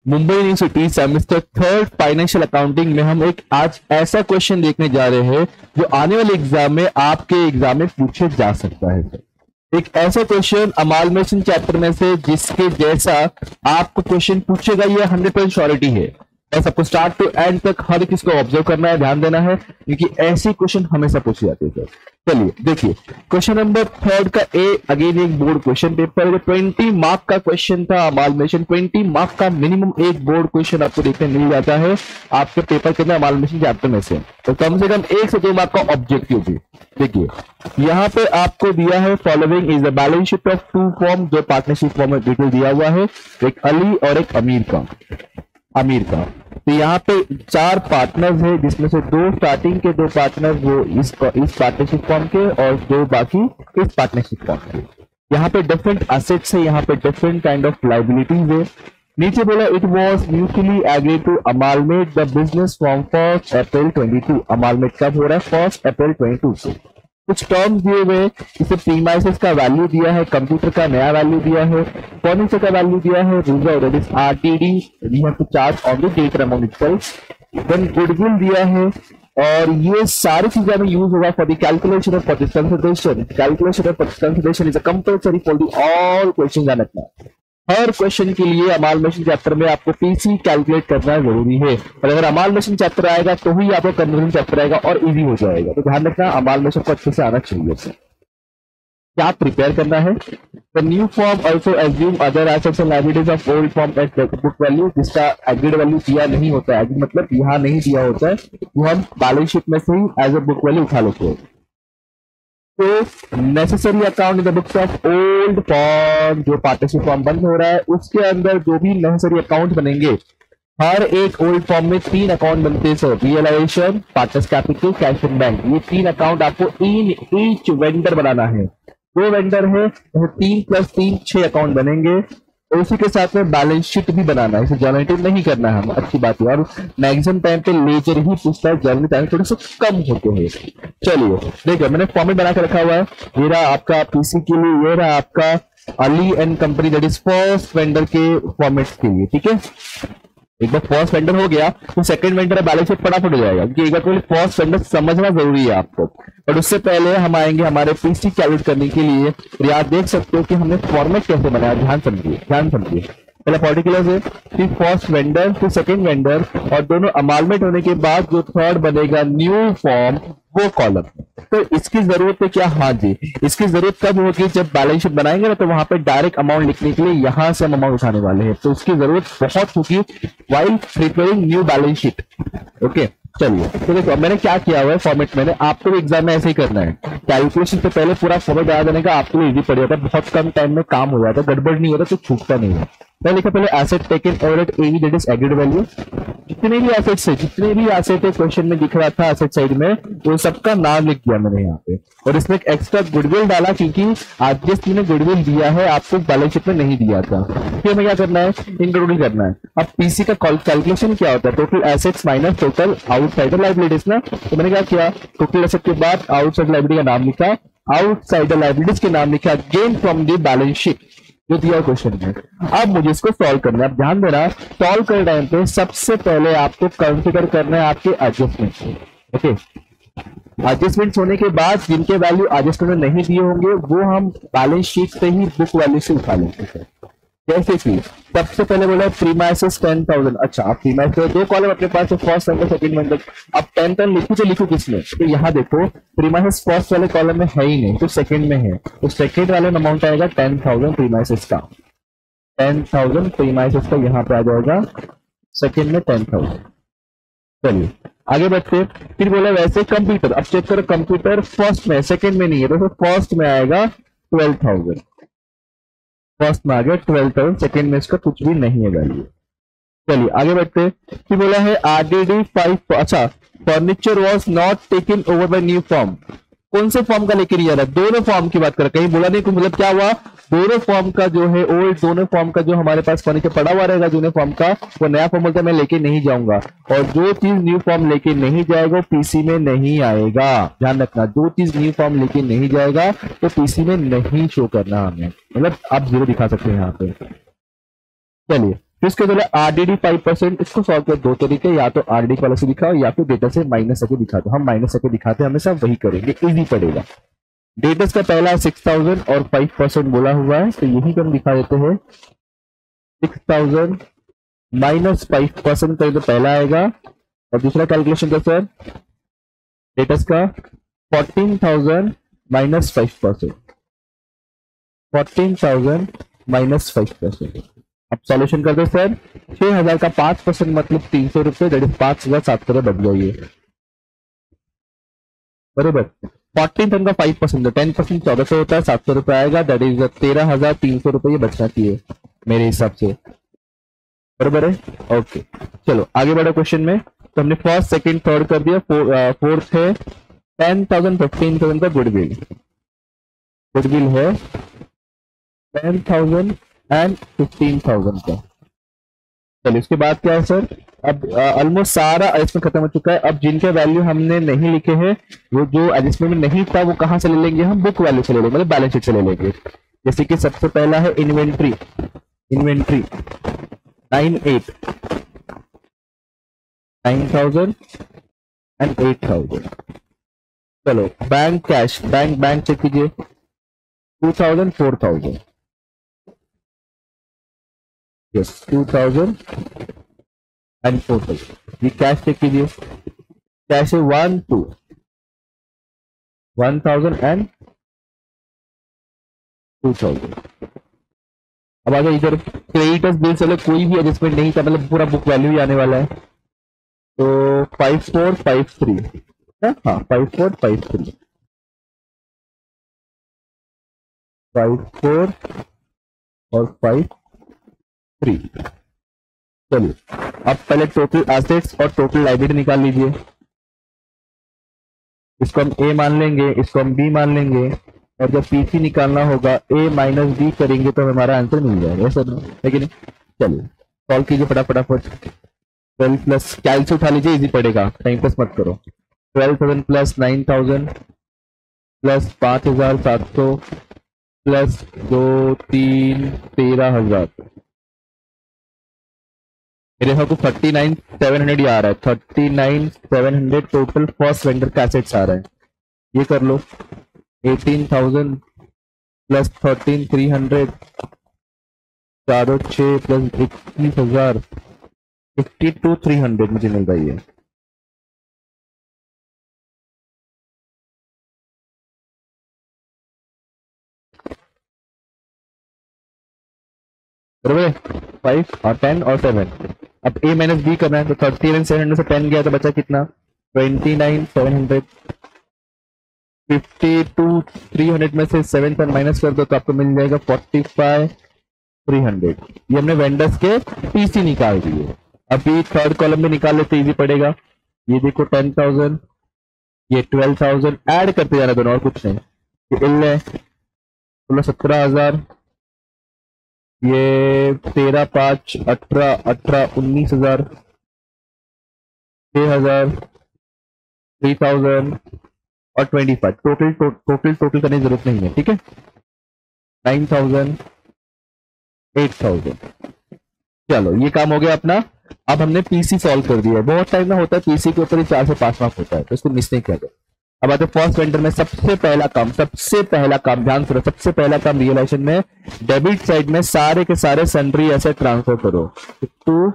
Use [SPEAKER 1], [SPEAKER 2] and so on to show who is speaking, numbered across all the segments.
[SPEAKER 1] Mumbai university semester third financial accounting में हम एक आज ऐसा क्वेश्चन देखने जा रहे हैं जो आने वाले एग्जाम में आपके एग्जाम में पूछे जा सकता है सर। एक ऐसा क्वेश्चन अमालमेशन चैप्टर में से जिसके जैसा आपको क्वेश्चन पूछेगा, ये 100% श्योरिटी है। बस आपको स्टार्ट टू एंड तक हर किसी को ऑब्जर्व करना है, ध्यान देना है, क्योंकि ऐसे क्वेश्चन हमेशा पूछे जाते हैं। चलिए देखिए, क्वेश्चन नंबर थर्ड का ए अगेन एक बोर्ड क्वेश्चन पेपर है। 20 मार्क का क्वेश्चन था अमालमेशन। 20 मार्क का मिनिमम एक बोर्ड क्वेश्चन आपको देखने मिल जाता है आपके पेपर के अंदर अमालमेशन चैप्टर में से, तो कम से कम 1 से 2 मार्क का ऑब्जेक्टिव भी। देखिए यहाँ पे आपको दिया है following is the balance sheet of 2 form, जो पार्टनरशिप फॉर्म में डिटेल दिया हुआ है, एक अली और एक अमीर का। तो यहाँ पे 4 पार्टनर्स है, जिसमें से 2 स्टार्टिंग के 2 पार्टनर वो इस पार्टनरशिप फॉर्म के और 2 बाकी इस पार्टनरशिप फॉर्म के। यहाँ पे डिफरेंट एसेट्स है, यहाँ पे डिफरेंट काइंड ऑफ लाइबिलिटीज है। नीचे बोला it was mutually agreed to amalgamate the business from 1 April 22। Amalgamate कब हो रहा है? 1 अप्रैल 22 से। कुछ टर्म्स दिए हुए, इसे प्रीमाइसेस का वैल्यू दिया है, कंप्यूटर का नया वैल्यू दिया है, फर्नीचर का वैल्यू दिया है, reserve that is RTD, we have to charge on the debt amount itself, then goodwill दिया है। और ये सारी चीजें हमें यूज होगा for the calculation of purchase consideration. Calculation of purchase consideration is a compulsory for the all questions and एटना। हर क्वेश्चन के लिए अमालमेशन चैप्टर में आपको पीसी कैलकुलेट करना जरूरी है, और अगर अमालमेशन चैप्टर आएगा तो ही आपको कन्वर्जन चैप्टर आएगा और इजी हो जाएगा। तो ध्यान रखना, अमालमेशन को अच्छे से आना चाहिए। क्या प्रिपेयर करना है? The new firm also assume other assets and liabilities of old firm at book value, जिसका एग्रीड वैल्यू दिया नहीं होता है, मतलब यहाँ नहीं दिया होता है, वो हम बैलेंस शीट में से ही एज अ बुक वैल्यू उठा लेते हैं। तो necessary account in the books of old form, जो पार्टनरशिप फॉर्म बंद हो रहा है उसके अंदर जो भी नेसेसरी अकाउंट बनेंगे, हर एक ओल्ड फॉर्म में 3 अकाउंट बनते हैं sir, realisation, partners capital, cash in bank. ये 3 अकाउंट आपको इन ईच वेंडर बनाना है। 2 वेंडर है, 3 + 3 6 अकाउंट बनेंगे। और उसी के साथ में बैलेंस शीट भी बनाना है, इसे जनरेटिव नहीं करना है, हम अच्छी बात है। और मैक्सिमम टाइम पे लेजर ही पूछता है, जनरल टाइम थोड़े से कम होते हैं। चलिए देखो, मैंने फॉर्मेट बना के रखा हुआ है, ये रहा आपका पीसी के लिए, ये रहा आपका Ali and company that is first vendor के फॉर्मेट के लिए। ठीक है, एक बार फर्स्ट वेंडर हो गया तो सेकंड वेंडर बैलेंस शीट फटाफट हो जाएगा, क्योंकि एक बार फर्स्ट वेंडर समझना जरूरी है आपको। और उससे पहले हम आएंगे हमारे पीसी कैलकुलेट करने के लिए। तो आप देख सकते हो कि हमने फॉर्मेट कैसे बनाया, ध्यान समझिए। पहले पर्टिकुलर है, फिर फर्स्ट वेंडर, फिर सेकंड वेंडर, और दोनों अमालमेट होने के बाद जो थर्ड बनेगा न्यू फॉर्म, वो कॉलम। तो इसकी जरूरत है क्या? हाँ जी, इसकी जरूरत कब होगी? जब बैलेंस शीट बनाएंगे ना, तो वहां पे डायरेक्ट अमाउंट लिखने के लिए यहां से हम अमाउंट उठाने वाले हैं, तो उसकी जरूरत बहुत होगी while preparing new balance sheet. Okay, चलिए तो देखो मैंने क्या किया हुआ है फॉर्मेट। मैंने आपको भी एग्जाम में ऐसे ही करना है, कैलकुलेशन से पहले पूरा फॉर्मेट बना देने का आपके लिए इजी पड़ जाता है, बहुत कम टाइम में काम हो जाता है, गड़बड़ नहीं होता, तो छूटता नहीं है। मैं लिखा पहले asset taken over at AV that is agreed value. जितने भी एसेट्स है, जितने भी एसेट है क्वेश्चन में दिख रहा था एसेट साइड में, वो सबका नाम लिख दिया मैंने यहाँ पे। और इसमें एक एक्स्ट्रा गुडविल डाला, क्योंकि आज जिस मैंने गुडविल दिया है आपको बैलेंस शीट में नहीं दिया था। फिर हमें क्या करना है? इंक्लूडिंग करना है। अब पीसी का कैलकुलेशन क्या होता है? Total assets minus total outsider liabilities ना। तो मैंने क्या किया, टोटल एसेट के बाद आउटसाइड लायबिलिटी का नाम लिखा, आउटसाइडर लायबिलिटीज के नाम लिखा, gain from the balance sheet जो दिया क्वेश्चन में। अब मुझे इसको सॉल्व करना है। अब ध्यान देना, सॉल्व करने टाइम पे सबसे पहले आपको कंसीडर करना है आपके एडजस्टमेंट्स। ओके, एडजस्टमेंट्स होने के बाद जिनके वैल्यू एडजस्टमेंट में नहीं दिए होंगे वो हम बैलेंस शीट से ही बुक वैल्यू से उठा लेंगे। जैसे कि सबसे पहले बोला प्रीमाइसेस 10,000। अच्छा, आप प्रीमाइसेस 2 कॉलम अपने पास है, फर्स्ट वेंडर सेकंड वेंडर। अब 10 लिखूं तो लिखूं किसमें? तो यहाँ देखो प्रीमाइसेस फर्स्ट वाले कॉलम में है ही नहीं, तो सेकंड में है, तो सेकंड वाले में अमाउंट आएगा 10,000 प्रीमाइसेस का। 10,000 प्रीमाइसेस का यहाँ पे आ जाएगा, सेकंड में 10,000। चलिए आगे बढ़ते। फिर बोला वैसे कंप्यूटर, अब चेक करो कंप्यूटर फर्स्ट में, सेकंड में नहीं है, तो फर्स्ट में आएगा 12,000, फर्स्ट में आ गया 12,000, सेकंड में इसका कुछ भी नहीं है वैल्यू। चलिए आगे बढ़ते। फिर बोला है आरडीडी 5। अच्छा, furniture was not taken over by new form. कौन से फॉर्म का लेकर आ रहा है? दोनों फॉर्म की बात कर, कहीं बोला नहीं, मतलब क्या हुआ, दोनों फॉर्म का जो है ओल्ड, दोनों फॉर्म का जो हमारे पास फर्नीचर पड़ा हुआ रहेगा दोनों फॉर्म का, वो नया फॉर्म बोलता है मैं लेके नहीं जाऊंगा। और जो चीज न्यू फॉर्म लेके नहीं जाएगा पीसी में नहीं आएगा। ध्यान रखना, जो चीज न्यू फॉर्म लेके नहीं जाएगा तो पीसी में नहीं शो करना हमें, मतलब आप 0 दिखा सकते हैं यहाँ पे। चलिए फिर उसके बाद आरडीडी 5%, इसको सॉल्व कर दो तरीके, या तो आरडीडी वाला से दिखाओ या फिर डेटा से माइनस करके दिखा दो। हम माइनस करके दिखाते हैं, हमेशा वही करेंगे, इजी पड़ेगा। डेटस का पहला 6000 और 5% बोला हुआ है, तो यही हम दिखा देते हैं। 6000 माइनस 5% करें तो पहला आएगा, और दूसरा कैलकुलेशन का सर डेटस का 14,000 माइनस 5%, 14,000 माइनस 5%। अब सॉल्यूशन कर दो सर। 6000 का 5% मतलब 300 रुपये, दैट इज 5700 बन जाइए, बरोबर। 14,000 का 5% 10% 1400 होता है, 700 रुपये आएगा, दैट इज 13,300 रुपये बचना चाहिए मेरे हिसाब से, बरोबर है। ओके चलो आगे बढ़ो क्वेश्चन में। तो हमने फर्स्ट सेकंड थर्ड कर दिया, फोर्थ है 10,000 15,000 का गुडविल, गुडविल है 10,000 एंड 15,000 का। चलिए उसके बाद क्या है सर, अब ऑलमोस्ट सारा एडजस्टमेंट खत्म हो चुका है। अब जिनके वैल्यू हमने नहीं लिखे हैं, वो जो एडजस्टमेंट में नहीं था, वो कहां से ले लेंगे हम, बुक वैल्यू से ले लेंगे, मतलब बैलेंस शीट से ले लेंगे। जैसे कि सबसे पहला है इन्वेंट्री, इन्वेंट्री 9,000 एंड 8,000। चलो बैंक कैश, बैंक चेक कीजिए 2,000 4,000, यस 2,000 एंड 4,000। ये कैश चेक कीजिए, कैश है 1,000 एंड 2,000। अब आ जाओ इधर क्रेडिटर्स बिल, चलो कोई भी एडजस्टमेंट नहीं था, मतलब पूरा बुक वैल्यू ही आने वाला है। तो 5453, हाँ 5453, 54 और 53। चलिए अब पहले टोटल एसेट्स और टोटल लायबिलिटी निकाल लीजिए। इसको हम ए मान लेंगे, इसको हम बी मान लेंगे, और जब पीसी निकालना होगा ए माइनस बी करेंगे तो हमारा आंसर मिल जाएगा, सर है कि नहीं। चलिए सॉल्व कीजिए फटाफट। 12 प्लस कैलसी उठा लीजिए, इजी पड़ेगा, टाइम पास मत करो। 12,000 प्लस 9,000 प्लस 5,700 प्लस 2 3 13,000, मेरे यहाँ को 39,700 आ रहा है, 39,700 टोटल फर्स्ट वेंडर का एसेट्स आ रहा है। ये कर लो 18,000 प्लस 13,300 406 प्लस 21,000 52,300 मुझे मिल रही है। बराबर 5 और 10 और 7। अब ए माइनस बी करना है, तो 39,700 से 10 गया तो बचा कितना 29,700। 52,300 में से 7 माइनस कर दो तो आपको मिल जाएगा 45,300। ये हमने वेंडर्स के पीसी निकाल दिए। अभी थर्ड कॉलम में निकाल लेते इजी पड़ेगा। ये देखो 10,000, ये 12,000 ऐड करते जाना दोनों, और कुछ नहीं। ये 17,000, ये 13 5 18 18 19,000, 6,000 3,000 और 25। टोटल करने की जरूरत नहीं है, ठीक है। 9,000 8,000। चलो ये काम हो गया अपना। अब हमने पीसी सॉल्व कर दिया। बहुत टाइम में होता है पीसी के ऊपर 4 से 5 मार्क्स होता है, तो इसको मिस नहीं किया जाए। अब आते फर्स्ट वेंडर में सबसे पहला काम ध्यान से, सबसे पहला काम रियलाइजेशन में डेबिट साइड में सारे के सारे सन्ड्री एसेट ट्रांसफर करो टू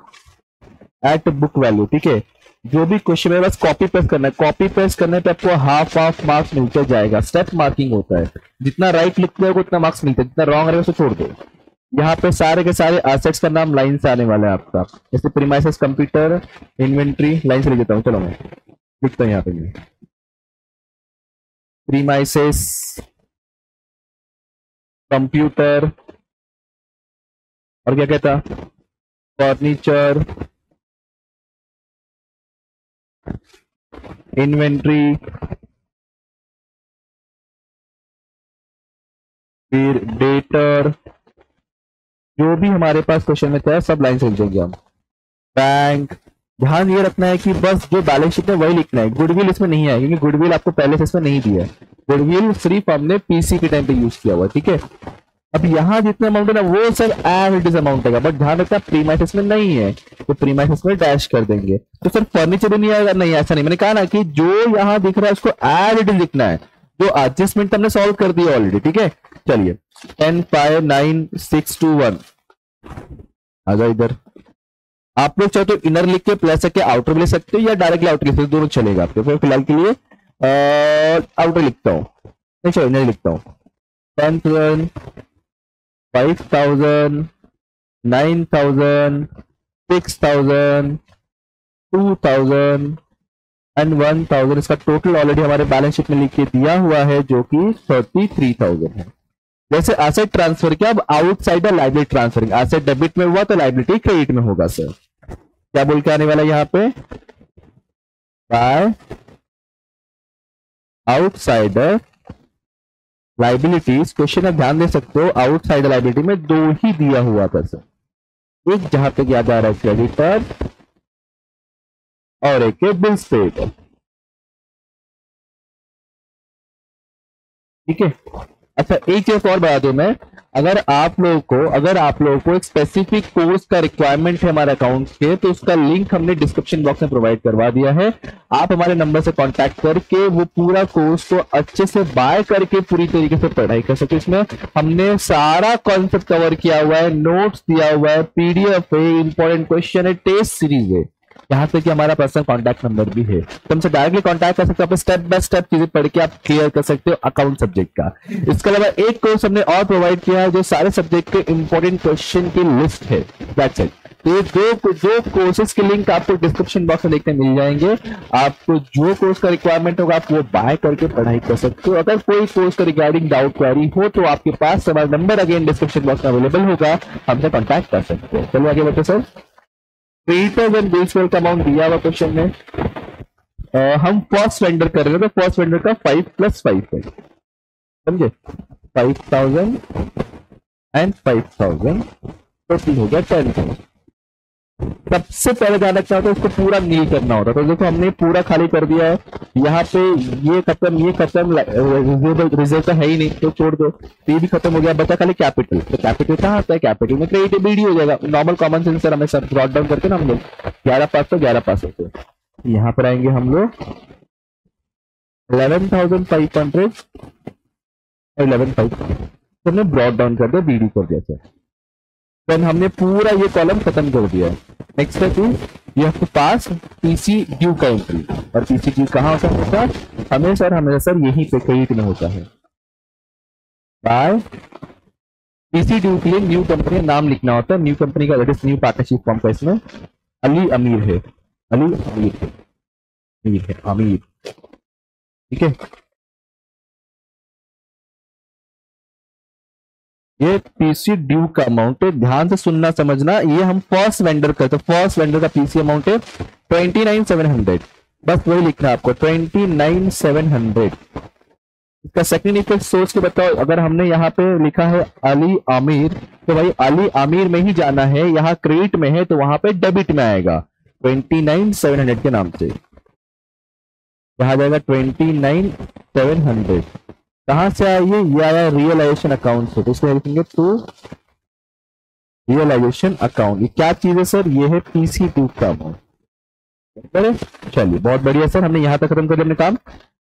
[SPEAKER 1] एट बुक वैल्यू, ठीक है। जो भी क्वेश्चन है बस कॉपी पेस्ट करना है। कॉपी पेस्ट करने पे आपको हाफ मार्क्स मिलते जाएगा। स्टेप मार्किंग होता है, जितना राइट लिखते हो उतना मार्क्स मिलता है, जितना रॉन्ग रहेगा उसको छोड़ दो। यहाँ पे सारे के सारे एसेट्स का नाम लाइन से आने वाला है आपका। जैसे प्रीमाइसेस कंप्यूटर इन्वेंट्री, लाइन से लिख देता हूँ। चलो मैं लिखता हूँ यहाँ पे मैं प्रीमाइसेस कंप्यूटर, और क्या कहता फर्नीचर इन्वेंट्री, फिर डेटर, जो भी हमारे पास क्वेश्चन में था सब लाइन से लिख देंगे हम। बैंक, ध्यान ये रखना है कि बस जो बैलेंस शीट है वही लिखना है। गुडविल इसमें नहीं है, क्योंकि गुडविल आपको पहले से इसमें नहीं दिया है। गुडविल सिर्फ हमने पीसी के टाइम पे यूज किया हुआ, ठीक है। अब यहाँ जितना अमाउंट है ना वो sir as it is amount है, बट ध्यान रखना प्रीमाइसेस में नहीं है, तो प्रीमाइसेस में डैश कर देंगे। तो सर फर्नीचर भी नहीं आएगा, नहीं ऐसा नहीं, मैंने कहा ना कि जो यहाँ दिख रहा है उसको एज इट इज लिखना है, जो एडजस्टमेंट हमने सॉल्व कर दिया ऑलरेडी, ठीक है। चलिए 10 5 9 6 2 1 आ जाओ इधर। आप लोग चाहे तो इनर लिख के प्लस के आउटर भी ले सकते हो या डायरेक्टली आउटर लिख सकते हो, दोनों चलेगा आपके। फिर फिलहाल के लिए आउटर लिखता हूँ, नहीं चलो इनर लिखता हूँ। 10,000 5,000 9,000 6,000 2,000 एंड 1,000, इसका टोटल ऑलरेडी हमारे बैलेंस शीट में लिख के दिया हुआ है जो कि 33,000 है। जैसे एसेट ट्रांसफर किया, अब outside liability transferring, asset debit में हुआ तो लाइबिलिटी क्रेडिट में होगा। सर क्या बोल के आने वाला यहाँ पे, बाय आउटसाइडर लाइबिलिटीज, क्वेश्चन आप ध्यान दे सकते हो, आउटसाइड लाइबिलिटी में दो ही दिया हुआ था सर, एक जहां पे याद आ रहा है क्रेडिटर और एक बिल्स पेड, ठीक है। अच्छा एक चीज और बता दूं मैं, अगर आप लोगों को एक स्पेसिफिक कोर्स का रिक्वायरमेंट है हमारे अकाउंट के, तो उसका लिंक हमने डिस्क्रिप्शन बॉक्स में प्रोवाइड करवा दिया है। आप हमारे नंबर से कांटेक्ट करके वो पूरा कोर्स को अच्छे से बाय करके पूरी तरीके से पढ़ाई कर सकते। इसमें हमने सारा कॉन्सेप्ट कवर किया हुआ है, नोट्स दिया हुआ है, पीडीएफ है, इंपॉर्टेंट क्वेश्चन है, टेस्ट सीरीज है, यहाँ तक कि हमारा पर्सनल कांटेक्ट नंबर भी है, तो हमसे डायरेक्टली कांटेक्ट कर सकते हो। आप स्टेप बाय स्टेप चीजें पढ़ के आप क्लियर कर सकते हो अकाउंट सब्जेक्ट का। इसके अलावा एक कोर्स हमने और प्रोवाइड किया है जो सारे सब्जेक्ट के इंपॉर्टेंट क्वेश्चन की लिस्ट है, दैट्स इट। तो ये दो कोर्सेज के लिंक आपको डिस्क्रिप्शन बॉक्स में देखने मिल जाएंगे। आपको जो कोर्स का रिक्वायरमेंट होगा आप वो बाय करके पढ़ाई कर सकते हो। अगर कोई कोर्स का रिगार्डिंग डाउट क्वेरी हो तो आपके पास हमारा नंबर अगेन डिस्क्रिप्शन बॉक्स में अवेलेबल होगा, हमसे कॉन्टैक्ट कर सकते हो। चलिए आगे बढ़ते सर। क्रेडिटर्स एंड बिल्स का अमाउंट दिया हुआ क्वेश्चन में, हम फर्स्ट वेंडर कर रहे हैं, तो फर्स्ट वेंडर का 5 + 5 है, समझे, 5,000 एंड 5,000 टोटल हो गया 10,000। सबसे पहले ध्यान रखना होता है उसको पूरा नील करना होता है, तो देखो हमने पूरा खाली कर दिया है, यहाँ पे ये खत्म रिजर्व तो है ही नहीं तो छोड़ दो, ये भी खत्म हो गया, बचा खाली कैपिटल। तो कैपिटल कहाँ आता है, कैपिटल में क्रेडिटेबिलिटी हो जाएगा, नॉर्मल कॉमन सेंस सर हमें सब ब्रॉट डाउन करके ना हम लोग 11 पास तो 11 पास होते हैं। यहाँ पर आएंगे हम लोग 11,500 11,500 हमने ब्रॉट डाउन कर दिया, बीडी कर दिया सर, देन हमने पूरा ये कॉलम खत्म कर दिया है। Next step is you have to pass PC due का एंट्री, और पीसी ड्यू कहाँ होता है सर, हमेशा सर यहीं पे क्रेडिट में होता है। बाय पीसी ड्यू के लिए न्यू कंपनी नाम लिखना होता है, न्यू कंपनी का that is new partnership form का इसमें अली अमीर है, अमीर, ठीक है। ये पीसी ड्यू का अमाउंट है, ध्यान से सुनना समझना, ये हम फर्स्ट वेंडर का, तो फर्स्ट वेंडर का पीसी अमाउंट है 29,700, बस वही लिखना है आपको 29,700। इसका सेकंड इफेक्ट सोच के बताओ, अगर हमने यहाँ पे लिखा है अली आमिर, तो भाई अली आमिर में ही जाना है, यहाँ क्रेडिट में है तो वहां पे डेबिट में आएगा 29,700 के नाम से, कहा जाएगा 29,700। कहां से आया ये आया रियलाइजेशन अकाउंट से, तो इसमें लिखेंगे टू रियलाइजेशन अकाउंट। ये क्या चीज है सर, ये है पीसी ड्यू का अमाउंट। चलिए बहुत बढ़िया सर, हमने यहां तक खत्म कर दिया अपने काम।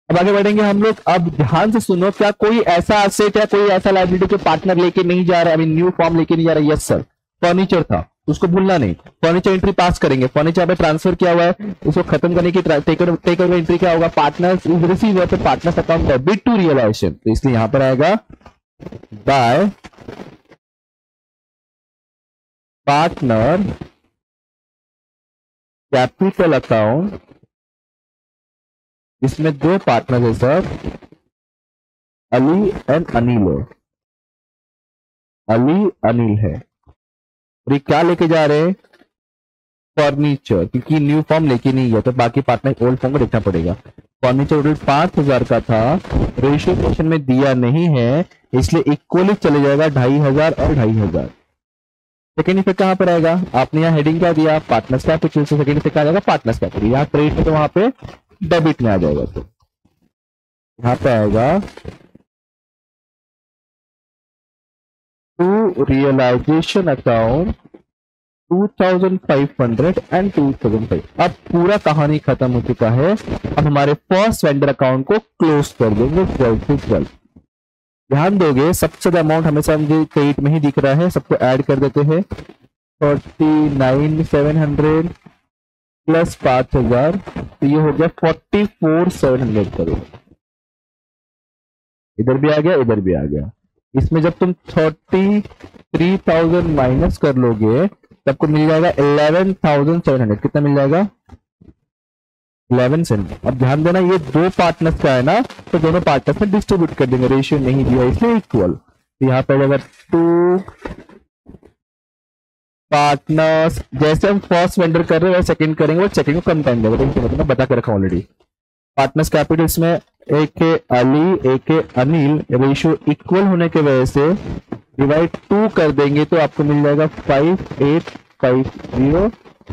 [SPEAKER 1] अब आगे बढ़ेंगे हम लोग। अब ध्यान से सुनो, क्या कोई ऐसा एसेट या कोई ऐसा लायबिलिटी जो पार्टनर लेके नहीं जा रहा है, अभी न्यू फॉर्म लेके नहीं जा रहा है? यस सर, फर्नीचर था, उसको भूलना नहीं, फर्नीचर एंट्री पास करेंगे। फर्नीचर पे ट्रांसफर किया हुआ है, उसको खत्म करने की टेक ओवर एंट्री क्या होगा, पार्टनर्स इज रिसीव तो partners account debit to realization, तो इसलिए यहां पर आएगा बाय पार्टनर कैपिटल अकाउंट, इसमें दो पार्टनर है सर, अली एंड अनिल है, अली अनिल है। और ये क्या लेके जा रहे हैं, फर्नीचर, क्योंकि न्यू फॉर्म लेके नहीं गया तो बाकी पार्टनर ओल्ड फॉर्म को देखना पड़ेगा। फर्नीचर टोटल 5,000 का था, रेशियो क्वेश्चन में दिया नहीं है इसलिए इक्वली चले जाएगा 2,500 और 2,500। सेकेंड इफेक्ट कहां पर आएगा, आपने यहाँ हेडिंग क्या दिया, पार्टनर्स कैपिटल, से सेकेंड इफेक्ट आ जाएगा पार्टनर्स कैपिटल, यहाँ क्रेडिट में तो वहां पे डेबिट में आ जाएगा, तो यहाँ पे आएगा टू रियलाइजेशन अकाउंट 2500 एंड 2005। अब पूरा कहानी खत्म हो चुका है। अब हमारे फर्स्ट वेंडर अकाउंट को क्लोज कर देंगे 12 to 12। ध्यान दोगे सबसे ज्यादा अमाउंट हमेशा मुझे क्रेडिट में ही दिख रहा है, सबको ऐड कर देते हैं। 49,700 प्लस 5,000 तो ये हो गया 44,700 करोड़। इधर भी आ गया, इधर भी आ गया। इसमें जब तुम 33,000 माइनस कर लोगे तब को मिल जाएगा 11,700। कितना मिल जाएगा? 11,700। अब ध्यान देना ये दो पार्टनर्स का है ना, तो दोनों पार्टनर्स में डिस्ट्रीब्यूट कर देंगे, रेशियो नहीं दिया इसलिए इक्वल। तो यहाँ पे अगर 2 पार्टनर्स, जैसे हम फर्स्ट वेंडर कर रहे हैं सेकंड करेंगे, वो सेकंड को कम टाइम देगा, मतलब बता के रखा ऑलरेडी। पार्टनर्स कैपिटल्स में एक है अली, एक है अनिल, रेशियो इक्वल होने की वजह से डिवाइड 2 कर देंगे तो आपको मिल जाएगा 5850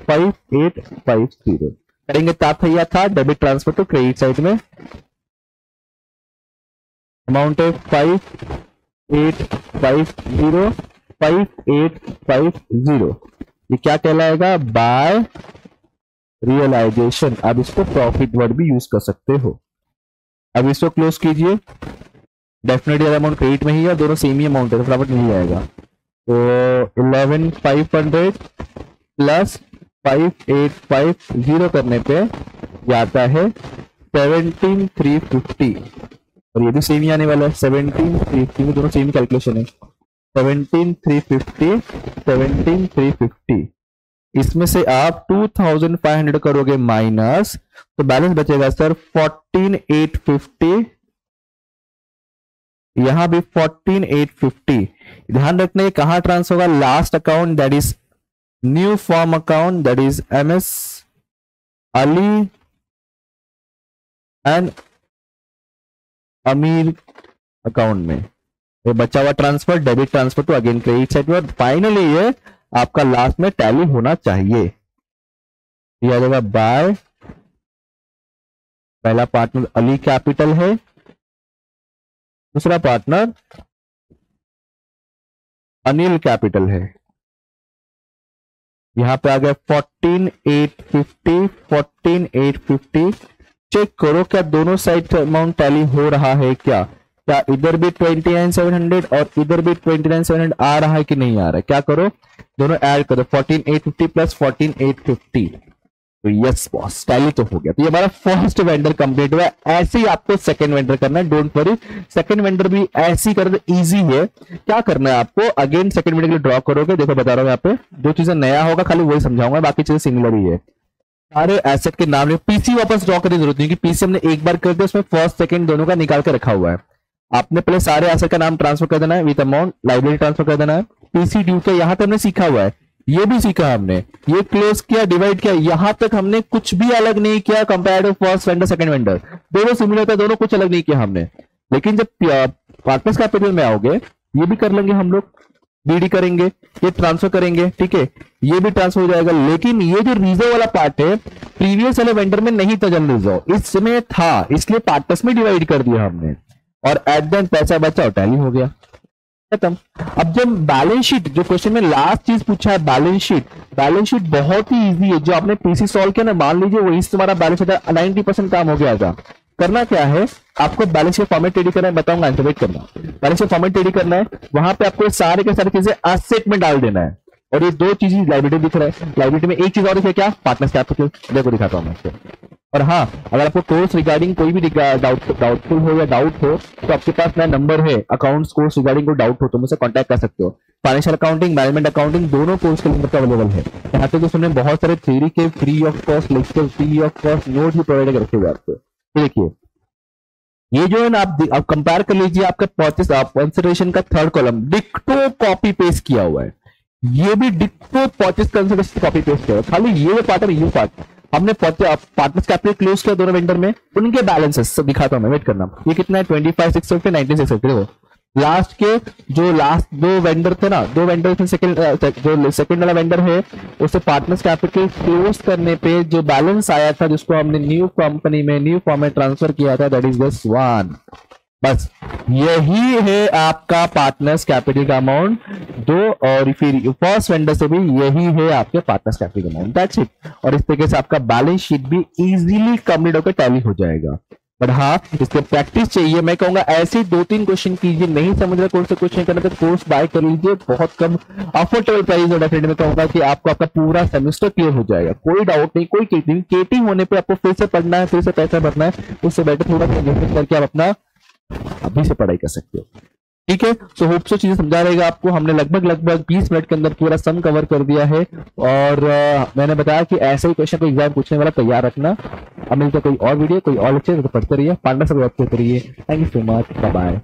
[SPEAKER 1] 5850। करेंगे तात्या था डेबिट ट्रांसफर तो क्रेडिट साइड में अमाउंट है 5850 5850। ये क्या कहलाएगा? By realization. अब इसको प्रॉफिट वर्ड भी यूज कर सकते हो। अब इसको क्लोज कीजिए। डेफिनेटली अमाउंट क्रेडिट में ही है, दोनों सेम ही अमाउंट है तो फटाफट मिल जाएगा। तो 11,500 प्लस 5850 करने पे ये आता है 17,350 और ये भी सेम ही आने वाला है 17,350 में, दोनों सेम कैलकुलेशन है। 17,350 17,350 इसमें से आप 2,500 करोगे माइनस तो बैलेंस बचेगा सर 14,850। यहां भी 14,850। ध्यान रखना ये कहां ट्रांसफर होगा? Last account that is new form account that is MS Ali and अमीर अकाउंट में ये बचा हुआ ट्रांसफर डेबिट ट्रांसफर तो अगेन क्रेडिट साइड में। फाइनली ये आपका लास्ट में टैली होना चाहिए। ये आ जाएगा बाय, पहला पार्टनर अली कैपिटल है, दूसरा पार्टनर अनिल कैपिटल है। यहां पे आ गया 14,850 14,850। चेक करो क्या दोनों साइड अमाउंट टैली हो रहा है क्या इधर भी 29,700 और इधर भी 29,700 आ रहा है कि नहीं आ रहा है? क्या करो दोनों ऐड करो 14,850 प्लस 14,850 तो यस बॉस टैली तो हो गया। तो ये हमारा फर्स्ट वेंडर कंप्लीट हुआ। ऐसे ही आपको सेकंड वेंडर करना है, डोंट वरी। सेकंड वेंडर भी ऐसे ही करना इजी है। क्या करना है आपको? अगेन सेकंड वेंडर के लिए ड्रॉ करोगे। देखो बता रहा हूं यहाँ पे जो चीजें नया होगा खाली वही समझाऊंगा, बाकी चीजें सिमिलर ही है। सारे एसेट के नाम पीसी वापस ड्रॉ करने की जरूरत नहीं, क्योंकि पीसी हमने एक बार कर दिया, उसमें फर्स्ट सेकंड दोनों का निकाल के रखा हुआ है। आपने पहले सारे एसेट का नाम ट्रांसफर कर देना है विद अमाउंट, लाइब्रेरी ट्रांसफर कर देना है। पीसी ड्यू के यहां तक हमने सीखा हुआ है, ये भी सीखा हमने, ये क्लोज किया डिवाइड किया, यहां तक हमने कुछ भी अलग नहीं किया compare to first vendor second vendor. दोनों सिमिलर था, दोनों कुछ अलग नहीं किया हमने। लेकिन जब पार्टनर्स कैपिटल में आओगे ये भी कर लेंगे हम लोग, बीडी करेंगे, ये ट्रांसफर करेंगे, ठीक है, ये भी ट्रांसफर हो जाएगा। लेकिन ये जो रिजर्व वाला पार्ट है प्रीवियस वाले वेंडर में नहीं था, जनरल रिजर्व इसमें था, इसलिए पार्टनर्स में डिवाइड कर दिया हमने और एट द एंड पैसा बचा और टैली हो गया, खत्म। अब जब बैलेंस शीट, जो क्वेश्चन में लास्ट चीज पूछा है बैलेंस शीट बहुत ही इजी है। जो आपने पीसी सॉल्व किया ना, मान लीजिए वही तुम्हारा बैलेंस शीट 90% काम हो गया था। करना क्या है आपको? बैलेंस शीट फॉर्मेट रेडी करना है, बताऊंगा, आंसर वेट करना। बैलेंस शीट फॉर्मेट रेडी करना है, वहां पे आपको सारे के सारे चीजें एसेट में डाल देना है। और ये दो चीजें लाइब्रेरी दिख रहा है, लाइब्रेरी में एक चीज और है क्या? Partners capital. देखो दिखाता हूं मैं आपको। और हाँ, अगर आपको कोर्स रिगार्डिंग कोई भी डाउटफुल हो या डाउट हो तो आपके पास मेरा नंबर है, अकाउंट्स कोर्स रिगार्डिंग कोई डाउट हो तो मुझसे कांटेक्ट कर सकते हो। फाइनेंशियल अकाउंटिंग, मैनेजमेंट अकाउंटिंग दोनों कोर्स के लिए अवेलेबल है। यहाँ पे तो सुनने बहुत सारे थ्योरी के free of cost lecture, free of cost note भी प्रोवाइड रखे हुए आपको। देखिए ये जो है ना, आप कंपेयर कर लीजिए, आपका परचेस कंसिडरेशन का थर्ड कॉलम डिक्टो कॉपी पेस्ट किया हुआ है, ये भी डिक्टो परचेस कंसिडरेशन कॉपी पेस्ट किया हुआ है। खाली ये पार्ट और ये पार्ट हमने पार्टनर्स कैपिटल क्लोज किया दोनों वेंडर में, उनके बैलेंसेस सब दिखाता हूं मैं, वेट करना। ये कितना है? 25,650 19,650। देखो लास्ट के जो लास्ट दो वेंडर थे ना, दो वेंडर थे, जो सेकंड वाला वेंडर है उसे पार्टनर्स कैपिटल क्लोज करने पे जो बैलेंस आया था, जिसको हमने न्यू कंपनी में न्यू फॉर्म में ट्रांसफर किया था, दैट इज जस्ट 1। बस यही है आपका पार्टनर्स कैपिटल का अमाउंट। दो और फिर फर्स्ट वेंडर से भी यही है आपके partners capital amount, that's it. और इस तरीके से आपका बैलेंस शीट भी इजीली कंप्लीट होकर टैली हो जाएगा। बट हाँ, इसके प्रैक्टिस चाहिए। मैं कहूंगा ऐसे 2-3 क्वेश्चन कीजिए, नहीं समझ रहे कौन से क्वेश्चन करना तो कोर्स बाय कर लीजिए, बहुत कम अफोर्डेबल प्राइस और डेफिनेटली मैं कहूंगा कि आपको आपका पूरा सेमेस्टर क्लियर हो जाएगा, कोई डाउट नहीं, कोई केटिंग होने पे आपको फिर से पढ़ना है, फिर से पैसा भरना है, उससे बेटर थोड़ा करके आप अपना अभी से पढ़ाई कर सकते हो। ठीक है, सो होप सो चीजें समझा रहेगा आपको। हमने लगभग 20 मिनट के अंदर पूरा सम कवर कर दिया है और मैंने बताया कि ऐसे ही क्वेश्चन को एग्जाम पूछने वाला तैयार रखना। अब मिलता कोई और वीडियो, कोई और लेक्चर, तो पढ़ते रहिए, पार्टनर से बात करते रहिए। Thank you so much, bye bye.